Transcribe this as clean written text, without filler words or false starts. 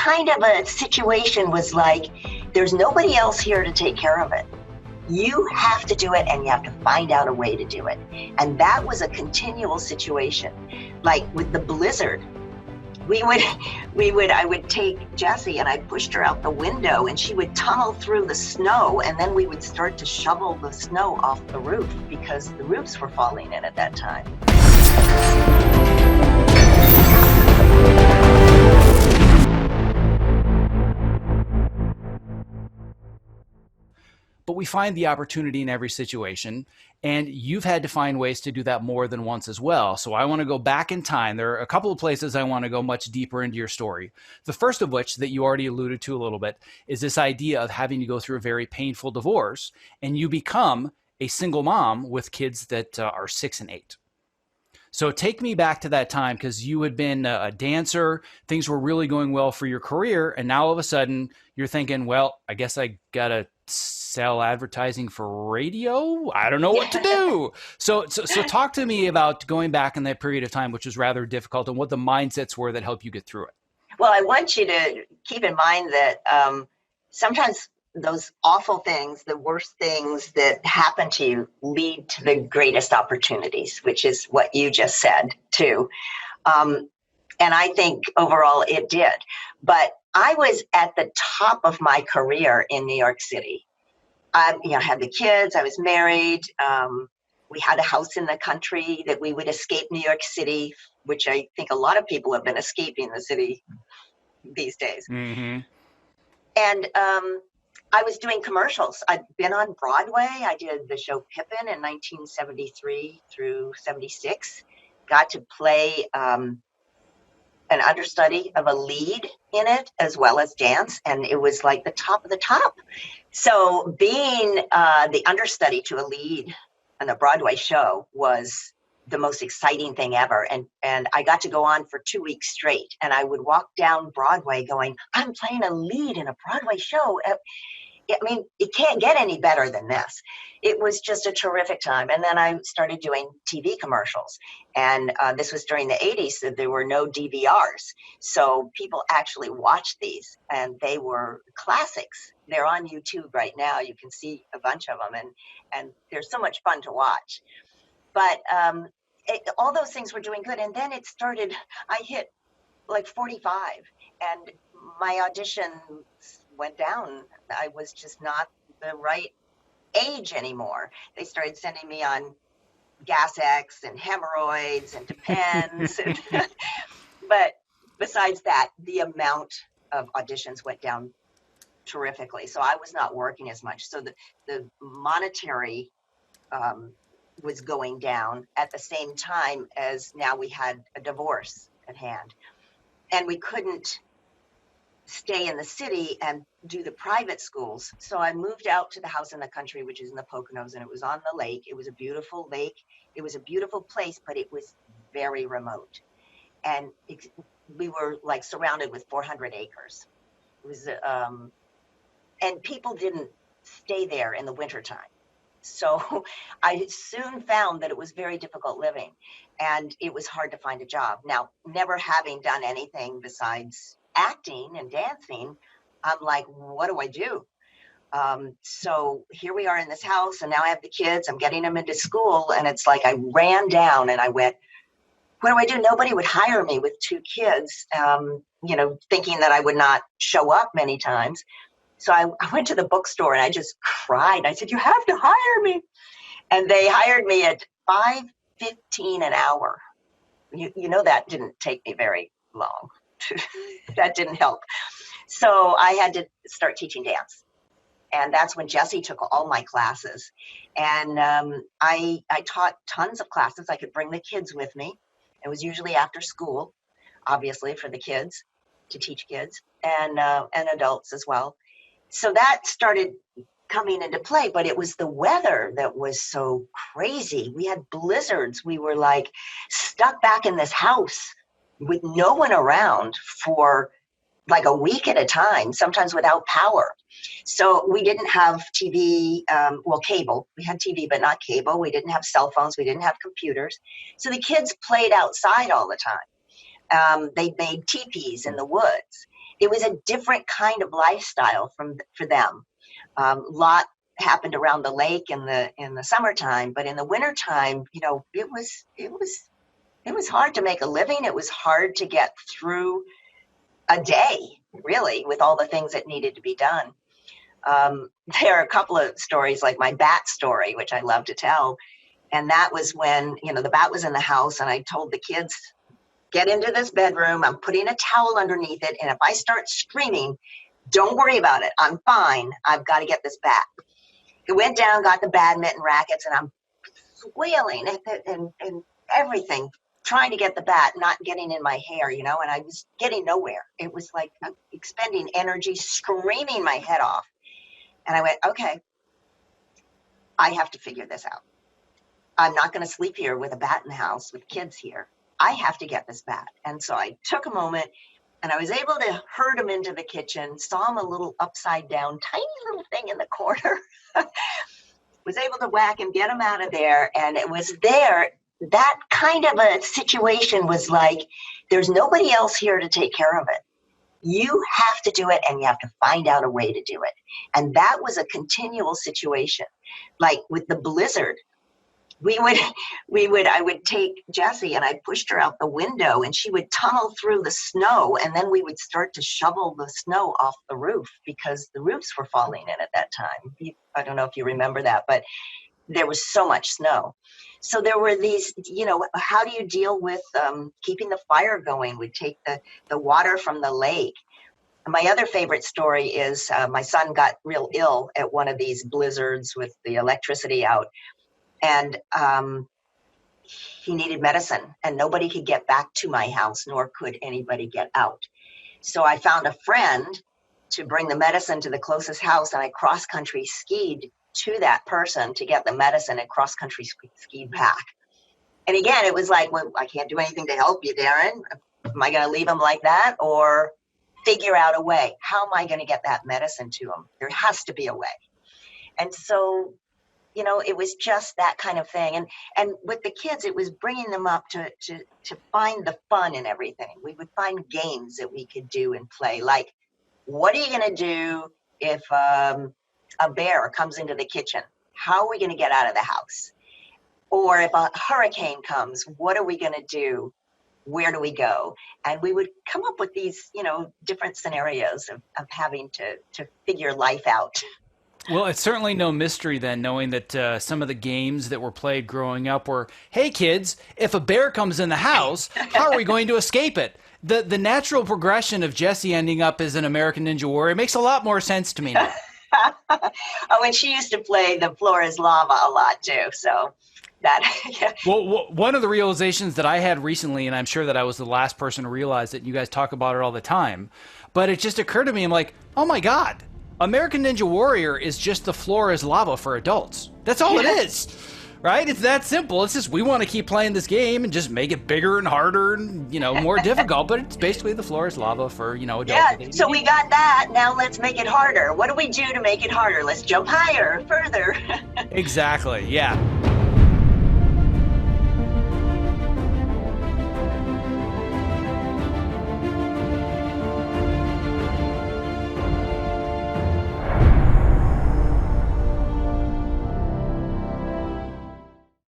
kind of a situation was like, there's nobody else here to take care of it. You have to do it, and you have to find out a way to do it. And that was a continual situation. Like with the blizzard, I would take Jessie and I pushed her out the window and she would tunnel through the snow, and then we would start to shovel the snow off the roof because the roofs were falling in at that time. But we find the opportunity in every situation, and you've had to find ways to do that more than once as well. So I want to go back in time. There are a couple of places I want to go much deeper into your story. The first of which, that you already alluded to a little bit, is this idea of having to go through a very painful divorce, and you become a single mom with kids that are 6 and 8. So take me back to that time, because you had been a dancer, things were really going well for your career, and now all of a sudden you're thinking, well, I guess I gotta sell advertising for radio? I don't know what to do. So talk to me about going back in that period of time, which was rather difficult, and what the mindsets were that helped you get through it. Well, I want you to keep in mind that sometimes those awful things, the worst things that happen to you, lead to the greatest opportunities, which is what you just said too. And I think overall it did. But I was at the top of my career in New York City. I had the kids, I was married. We had a house in the country that we would escape New York City, which I think a lot of people have been escaping the city these days. Mm-hmm. And I was doing commercials. I'd been on Broadway. I did the show Pippin in 1973 through 76. Got to play an understudy of a lead in it, as well as dance. And it was like the top of the top. So being the understudy to a lead on a Broadway show was the most exciting thing ever. And I got to go on for 2 weeks straight. And I would walk down Broadway going, I'm playing a lead in a Broadway show. I mean, it can't get any better than this. It was just a terrific time. And then I started doing TV commercials. And this was during the 80s, so there were no DVRs. So people actually watched these, and they were classics. They're on YouTube right now. You can see a bunch of them, and they're so much fun to watch. But all those things were doing good. And then it started, I hit like 45, and my auditions went down. I was just not the right age anymore. They started sending me on Gas X and hemorrhoids and Depends. But besides that, the amount of auditions went down terrifically. So I was not working as much. So the monetary was going down at the same time as now we had a divorce at hand. And we couldn't stay in the city and do the private schools. So I moved out to the house in the country, which is in the Poconos, and it was on the lake. It was a beautiful lake. It was a beautiful place, but it was very remote. And we were like surrounded with 400 acres. It was, and people didn't stay there in the wintertime. So I soon found that it was very difficult living, and it was hard to find a job. Now, never having done anything besides acting and dancing, I'm like, what do I do? So here we are in this house, and now I have the kids. I'm getting them into school, and it's like I ran down and I went, what do I do? Nobody would hire me with 2 kids, thinking that I would not show up many times. So I went to the bookstore and I just cried. I said, you have to hire me. And they hired me at $5.15 an hour. That didn't take me very long. That didn't help. So I had to start teaching dance. And that's when Jessie took all my classes. And I taught tons of classes. I could bring the kids with me. It was usually after school, obviously, for the kids, to teach kids and adults as well. So that started coming into play, but it was the weather that was so crazy. We had blizzards. We were like stuck back in this house with no one around for like a week at a time, sometimes without power. So we didn't have TV, cable. We had TV, but not cable. We didn't have cell phones. We didn't have computers. So the kids played outside all the time. They made teepees in the woods. it was a different kind of lifestyle for them. Lot happened around the lake in the summertime, but in the wintertime, it was hard to make a living. It was hard to get through a day, really, with all the things that needed to be done. There are a couple of stories, like my bat story, which I love to tell. And that was when, the bat was in the house, and I told the kids, get into this bedroom. I'm putting a towel underneath it. And if I start screaming, don't worry about it. I'm fine. I've got to get this bat. I went down, got the badminton rackets, and I'm squealing and everything, trying to get the bat, not getting in my hair, and I was getting nowhere. It was like I'm expending energy, screaming my head off. And I went, okay, I have to figure this out. I'm not going to sleep here with a bat in the house with kids here. I have to get this bat. And so I took a moment, and I was able to herd him into the kitchen, saw him a little upside down, tiny little thing in the corner, was able to whack him, get him out of there. And it was there. That kind of a situation was like, there's nobody else here to take care of it. You have to do it, and you have to find out a way to do it. And that was a continual situation. Like with the blizzard, I would take Jessie, and I pushed her out the window, and she would tunnel through the snow, and then we would start to shovel the snow off the roof, because the roofs were falling in at that time. I don't know if you remember that, but there was so much snow. So there were these, how do you deal with keeping the fire going? We'd take the water from the lake. My other favorite story is my son got real ill at one of these blizzards with the electricity out. And he needed medicine, and nobody could get back to my house, nor could anybody get out. So I found a friend to bring the medicine to the closest house, and I cross-country skied to that person to get the medicine, and cross-country skied back. And again, it was like, well, I can't do anything to help you, Darren. Am I going to leave him like that, or figure out a way? How am I going to get that medicine to him? There has to be a way. And so, it was just that kind of thing. And with the kids, it was bringing them up to find the fun in everything. We would find games that we could do and play. Like, what are you going to do if a bear comes into the kitchen? How are we going to get out of the house? Or if a hurricane comes, what are we going to do? Where do we go? And we would come up with these, different scenarios of having to figure life out. Well, it's certainly no mystery then, knowing that some of the games that were played growing up were, hey kids, if a bear comes in the house, how are we going to escape it? The natural progression of Jessie ending up as an American Ninja Warrior makes a lot more sense to me now. Oh, and she used to play The Floor is Lava a lot too, so that... Yeah. Well, one of the realizations that I had recently, and I'm sure that I was the last person to realize it, you guys talk about it all the time, but it just occurred to me, I'm like, oh my God, American Ninja Warrior is just The Floor is Lava for adults. That's all it is, right? It's that simple. It's just we want to keep playing this game and just make it bigger and harder and, more difficult. But it's basically The Floor is Lava for, adults. Yeah, so we got that. Now let's make it harder. What do we do to make it harder? Let's jump higher, further. Exactly, yeah.